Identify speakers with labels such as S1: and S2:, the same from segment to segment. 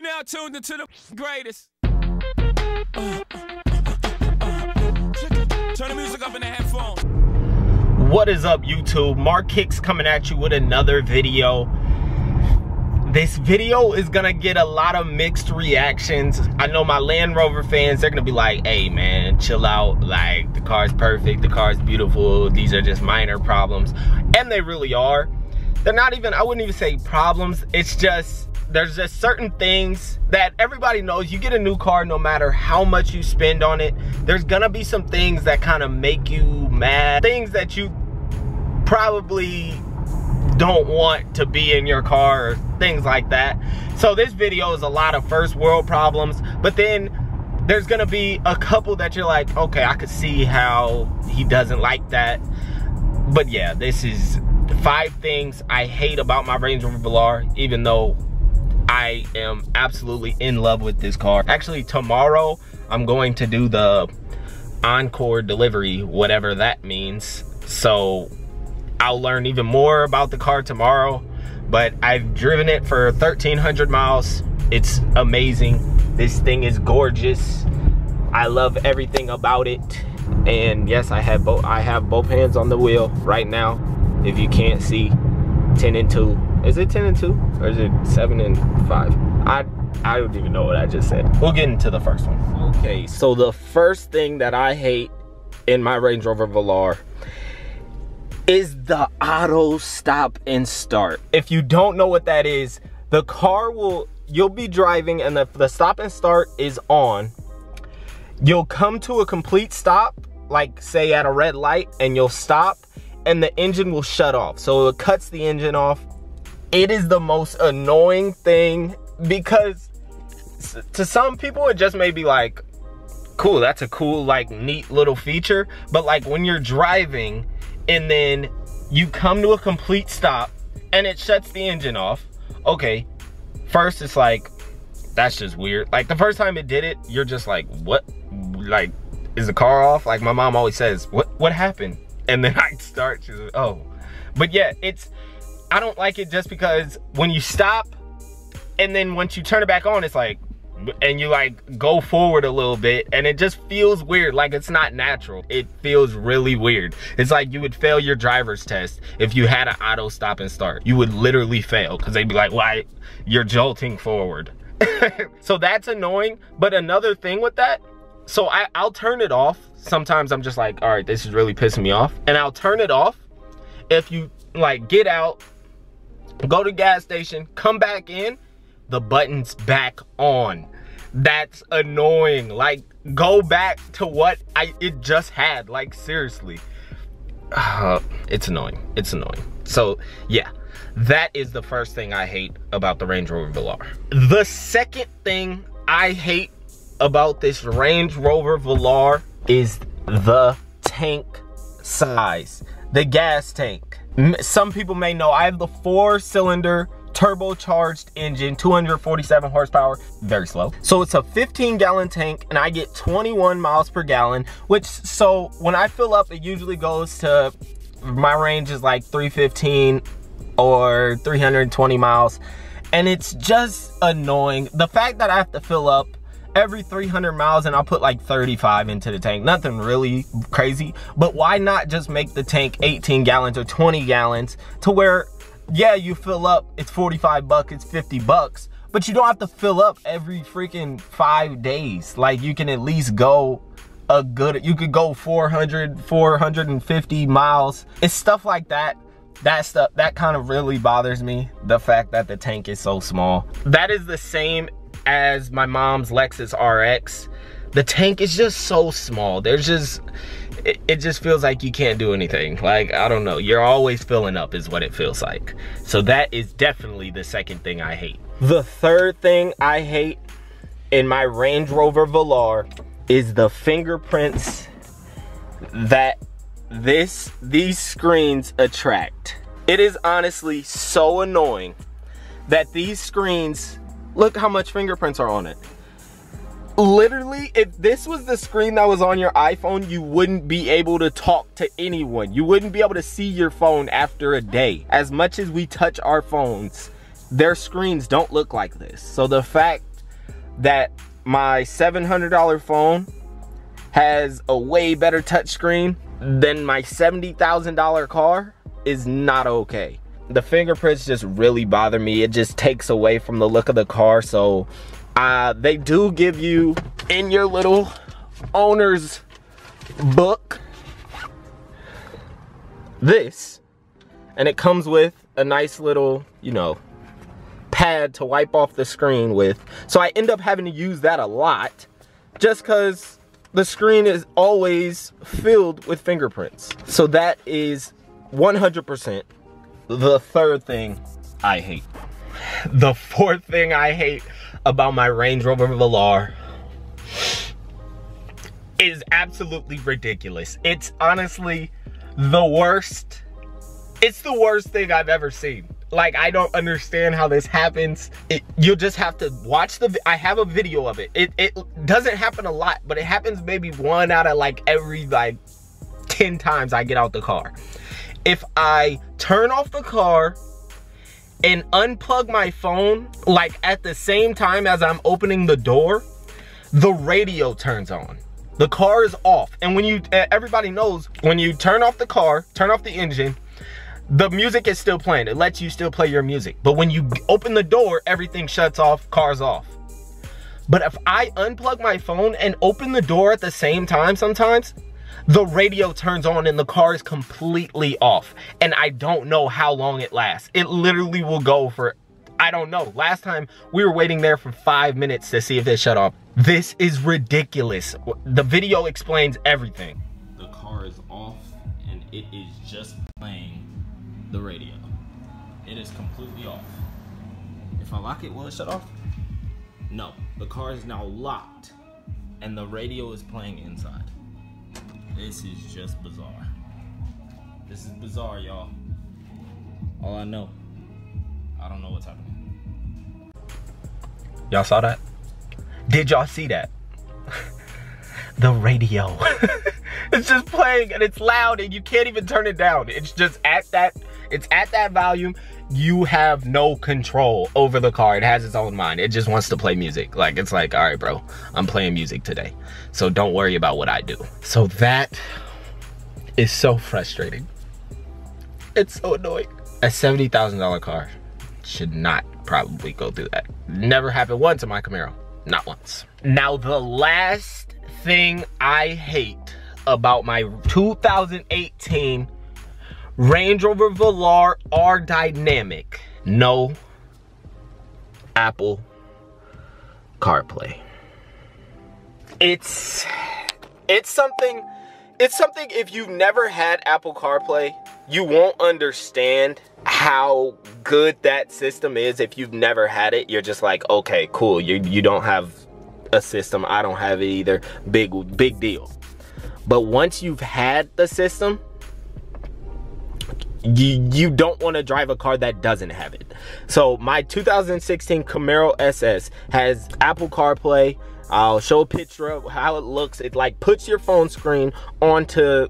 S1: now tuned into the greatest. Turn the music up in the headphones.
S2: What is up, YouTube? MarKicks coming at you with another video. This video is gonna get a lot of mixed reactions. I know my Land Rover fans, they're gonna be like, hey man, chill out. Like, the car's perfect, the car's beautiful. These are just minor problems. And they really are. They're not even, I wouldn't even say problems. It's just, there's just certain things that everybody knows. You get a new car, no matter how much you spend on it, there's gonna be some things that kind of make you mad. Things that you probably don't want to be in your car, or things like that. So this video is a lot of first world problems, but then there's gonna be a couple that you're like, okay, I could see how he doesn't like that. But yeah, this is 5 things I hate about my Range Rover Velar, even though I am absolutely in love with this car. Actually, tomorrow I'm going to do the Encore delivery, whatever that means. So I'll learn even more about the car tomorrow, but I've driven it for 1,300 miles. It's amazing. This thing is gorgeous. I love everything about it. And yes, I have both hands on the wheel right now. If you can't see, 10 and 2. Is it 10 and 2? Or is it 7 and 5? I don't even know what I just said. We'll get into the first one. Okay, so the first thing that I hate in my Range Rover Velar is the auto stop and start. If you don't know what that is, the car you'll be driving and the stop and start is on. You'll come to a complete stop, like say at a red light, and you'll stop and the engine will shut off. So it cuts the engine off. It is the most annoying thing, because to some people it just may be like, cool, that's a cool, like, neat little feature. But like when you're driving and then you come to a complete stop and it shuts the engine off, okay, first it's like, that's just weird. Like the first time it did it, you're just like, what? Like, is the car off? Like my mom always says, what happened? And then I start, she's like, oh. But yeah, I don't like it just because when you stop and then once you turn it back on, it's like, and you like go forward a little bit and it just feels weird. Like it's not natural. It feels really weird. It's like you would fail your driver's test if you had an auto stop and start. You would literally fail, because they'd be like, why, you're jolting forward. So that's annoying. But another thing with that, so I'll turn it off. Sometimes I'm just like, all right, this is really pissing me off. And I'll turn it off if you like get out, go to the gas station, come back in, the button's back on. That's annoying. Like, go back to what it just had. Like, seriously. It's annoying. It's annoying. So yeah, that is the first thing I hate about the Range Rover Velar. The second thing I hate about this Range Rover Velar is the tank size, the gas tank. Some people may know I have the 4-cylinder turbocharged engine, 247 horsepower, very slow. So it's a 15-gallon tank and I get 21 miles per gallon, which, so when I fill up, it usually goes to, my range is like 315 or 320 miles. And it's just annoying. The fact that I have to fill up every 300 miles and I'll put like 35 into the tank. Nothing really crazy, but why not just make the tank 18 gallons or 20 gallons to where, yeah, you fill up, it's 45 bucks, it's 50 bucks, but you don't have to fill up every freaking 5 days. Like, you can at least go you could go 400, 450 miles. It's stuff like that. That stuff, that kind of really bothers me, the fact that the tank is so small. That is the same as my mom's Lexus RX. The tank is just so small. There's just, it just feels like you can't do anything. Like, I don't know, you're always filling up is what it feels like. So that is definitely the second thing I hate. The third thing I hate in my Range Rover Velar is the fingerprints that these screens attract. It is honestly so annoying that these screens, look how much fingerprints are on it. Literally, if this was the screen that was on your iPhone, you wouldn't be able to talk to anyone. You wouldn't be able to see your phone after a day. As much as we touch our phones, their screens don't look like this. So the fact that my $700 phone has a way better touchscreen than my $70,000 car is not okay. The fingerprints just really bother me. It just takes away from the look of the car. So they do give you in your little owner's book this, and it comes with a nice little, you know, pad to wipe off the screen with. So I end up having to use that a lot just because the screen is always filled with fingerprints. So that is 100% the third thing I hate. The fourth thing I hate about my Range Rover Velar is absolutely ridiculous. It's honestly the worst. It's the worst thing I've ever seen. Like, I don't understand how this happens. You'll just have to watch I have a video of it. It doesn't happen a lot, but it happens maybe 1 out of like every like 10 times I get out the car. If I turn off the car and unplug my phone, like at the same time as I'm opening the door, the radio turns on. The car is off. And when you, everybody knows, when you turn off the car, turn off the engine, the music is still playing. It lets you still play your music. But when you open the door, everything shuts off, car's off. But if I unplug my phone and open the door at the same time sometimes, the radio turns on and the car is completely off. And I don't know how long it lasts. It literally will go for, I don't know. Last time we were waiting there for 5 minutes to see if it shut off. This is ridiculous. The video explains everything.
S3: The car is off and it is just playing the radio. It is completely off. If I lock it, will it shut off? No. The car is now locked and the radio is playing inside. This is just bizarre. This is bizarre, y'all. All I know, I don't know what's happening.
S2: Y'all saw that? Did y'all see that? The radio. It's just playing and it's loud and you can't even turn it down. It's just at that volume. You have no control over the car. It has its own mind. It just wants to play music. Like, it's like, all right, bro, I'm playing music today, so don't worry about what I do. So that is so frustrating. It's so annoying. A $70,000 car should not probably go through that. Never happened once in my Camaro. Not once. Now, the last thing I hate about my 2018 Range Rover Velar R Dynamic, no Apple CarPlay. It's something if you've never had Apple CarPlay, you won't understand how good that system is. If you've never had it, you're just like, okay, cool, you don't have a system, I don't have it either, big deal. But once you've had the system, you don't want to drive a car that doesn't have it. So my 2016 Camaro SS has Apple CarPlay. I'll show a picture of how it looks. It like puts your phone screen onto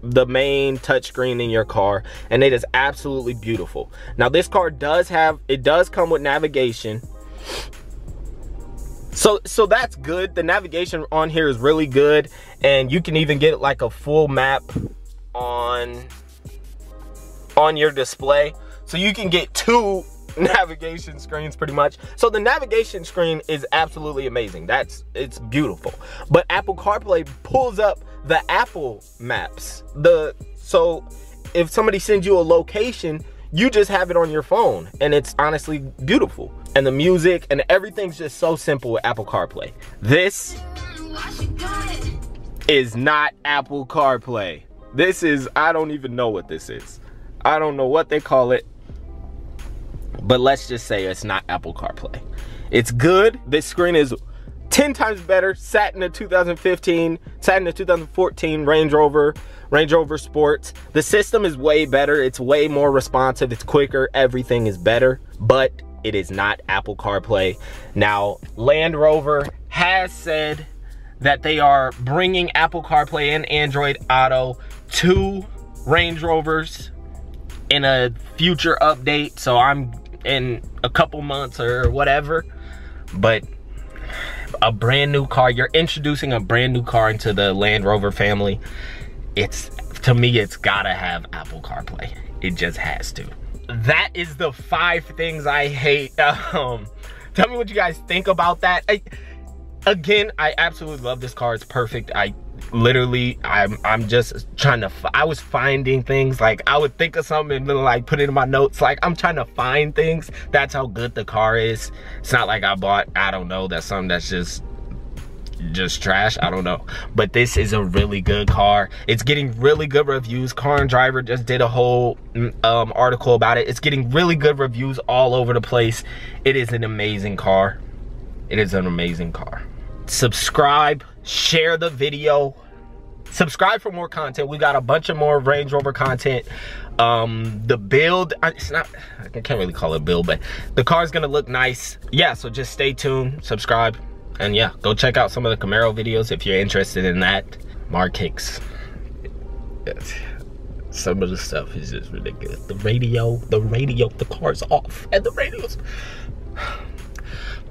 S2: the main touchscreen in your car, and it is absolutely beautiful. Now this car does come with navigation. So that's good. The navigation on here is really good, and you can even get like a full map on your display. So you can get 2 navigation screens pretty much. So the navigation screen is absolutely amazing. It's beautiful. But Apple CarPlay pulls up the Apple maps. So if somebody sends you a location, you just have it on your phone, and it's honestly beautiful. And the music and everything's just so simple with Apple CarPlay. This is not Apple CarPlay. This is, I don't even know what this is. I don't know what they call it, but let's just say it's not Apple CarPlay. It's good. This screen is 10 times better. Sat in the 2015, sat in the 2014 Range Rover Sports. The system is way better. It's way more responsive. It's quicker. Everything is better, but it is not Apple CarPlay. Now, Land Rover has said that they are bringing Apple CarPlay and Android Auto to Range Rovers in a future update. So I'm in a couple months or whatever, but a brand new car. You're introducing a brand new car into the Land Rover family. To me, it's gotta have Apple CarPlay. It just has to. That is the 5 things I hate. Tell me what you guys think about that. Again, I absolutely love this car. It's perfect. I'm just trying to, I was finding things, like I would think of something and then like put it in my notes. Like I'm trying to find things. That's how good the car is. It's not like I bought, I don't know, that's something that's just trash. I don't know, but this is a really good car. It's getting really good reviews. Car and Driver just did a whole article about it. It's getting really good reviews all over the place. It is an amazing car. It is an amazing car. Subscribe, share the video, subscribe for more content. We got a bunch of more Range Rover content. The build, it's not, I can't really call it build, but the car's gonna look nice. Yeah, so just stay tuned, subscribe, and yeah, go check out some of the Camaro videos if you're interested in that. MarKicks. Some of the stuff is just ridiculous. The radio, the car's off, and the radio's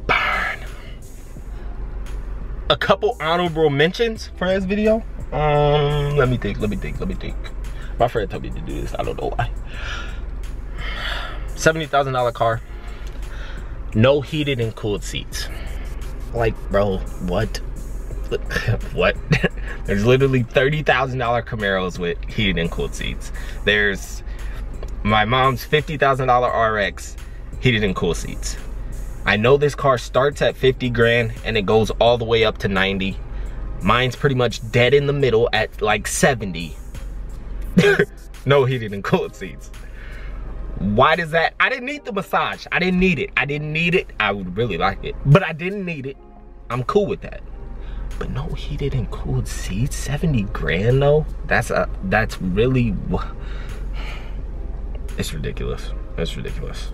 S2: burn. A couple honorable mentions for this video. Let me think. My friend told me to do this, I don't know why. $70,000 car, no heated and cooled seats. Like, bro, what? What? There's literally $30,000 Camaros with heated and cooled seats. There's my mom's $50,000 RX, heated and cooled seats. I know this car starts at 50 grand and it goes all the way up to 90. Mine's pretty much dead in the middle at like 70. No heated and cooled seats. Why does that? I didn't need the massage. I didn't need it. I would really like it, but I didn't need it. I'm cool with that. But no heated and cooled seats, 70 grand though? That's really, it's ridiculous. That's ridiculous.